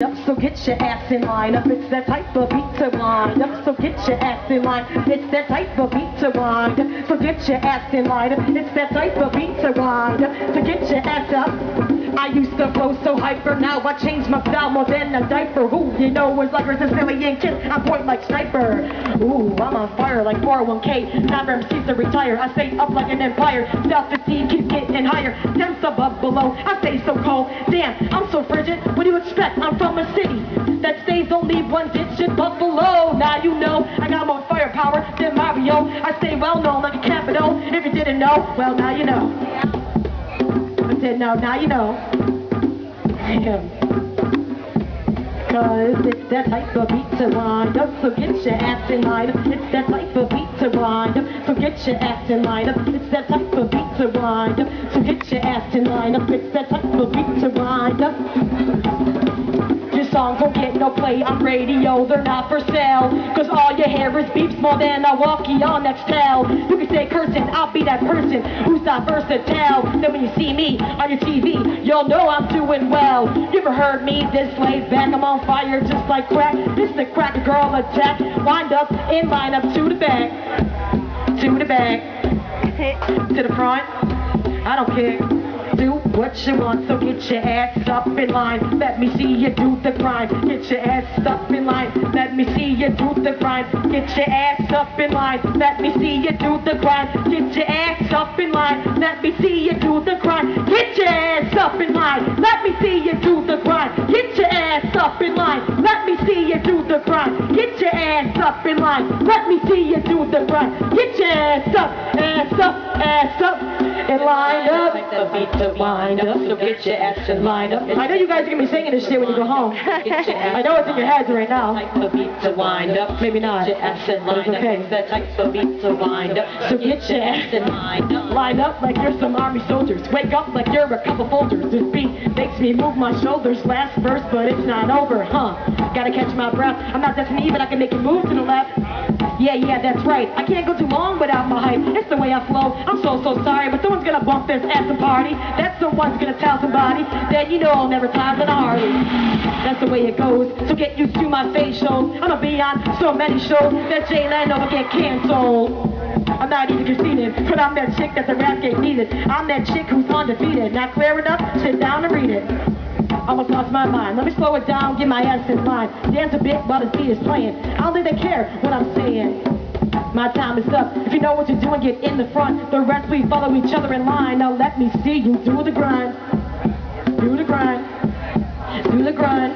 Up, so get your ass in line up. It's that type of beat to wind up. So get your ass in line. It's that type of beat to wind up. So get your ass in line up. It's that type of beat to wind up. So get your ass up. I used to flow so hyper, now I changed my style more than a diaper. Who you know was like a Sicilian kid? I point like sniper. Ooh, I'm on fire like 401k. Never MCs to retire. I stay up like an empire. Self-esteem keeps getting higher. Temps above below. I stay so cold. Damn, I'm so frigid. What do you expect? I'm from a city that stays only one digit Buffalo. Now you know I got more firepower than Mario. I stay well known like a capital. If you didn't know, well now you know. I said no, now you know. Damn. Cause it's that type of beat to wind up. So get your ass in line up. It's that type of beat to wind up. So get your ass in line up. It's that type of beat to wind up. So get your ass in line up. It's that type of beat to wind up. Songs don't get no play on radio, they're not for sale. Cause all you hear is beeps more than a walkie on Nextel. You can say cursing, I'll be that person who's not versatile. Then when you see me on your TV, you'll know I'm doing well. You ever heard me this laid back? I'm on fire just like crack. It's the crack girl attack. Wind up in line up to the back. To the back. To the front. I don't care. Do what you want, so get your ass up in line. Let me see you do the grind. Get your ass up in line. Let me see you do the grind. Get your ass up in line. Let me see you do the grind. Get your ass up in line. Let me see you do the grind. Get your ass up in line. Let me see you do the grind. Get your ass up in line. Let me see you do the grind. Get your ass up in line. Let me see you do the grind. Get your ass up, and line up. The beat to wind up, so get your ass in line up. I know you guys are gonna be singing this shit when you go home. I know it's in your heads right now. The beat to wind up, maybe not. Get your ass in line up. It's that type of beat to wind up, so get your ass in line up. Line up like you're some army soldiers. Wake up like you're a couple folders. This beat makes me move my shoulders. Last verse, but it's not over, huh? Gotta catch my breath. I'm not Destiny, but I can make you move to the left. Yeah, that's right. I can't go too long without my hype. It's the way I flow. I'm so sorry, but someone's gonna bump this at the party. That someone's gonna tell somebody. Then you know I'll never time an Harley. That's the way it goes. So get used to my face shows. I'ma be on so many shows that Jay Leno will get canceled. I'm not even conceited, but I'm that chick that the rap game needed. I'm that chick who's undefeated. Not clear enough? Sit down and read it. Almost lost my mind. Let me slow it down, get my ass in line. Dance a bit while this beat is playing. I don't think they care what I'm saying. My time is up. If you know what you're doing, get in the front. The rest, we follow each other in line. Now let me see you do the grind. Do the grind. Do the grind.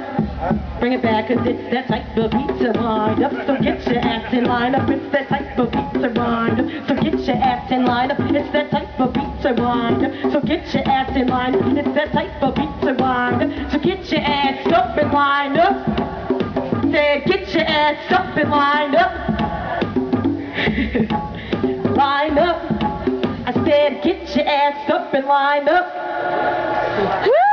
Bring it back, cause it's that type of beat to wind up. So get your ass in line up. It's that type of beat to wind up. So get your ass in line up. It's that type of beat to wind up. So get your ass in line. It's that type of beat to wind up. So get your ass up and line up. Say, get your ass up and line up. Line up. I said, get your ass up and line up. Woo!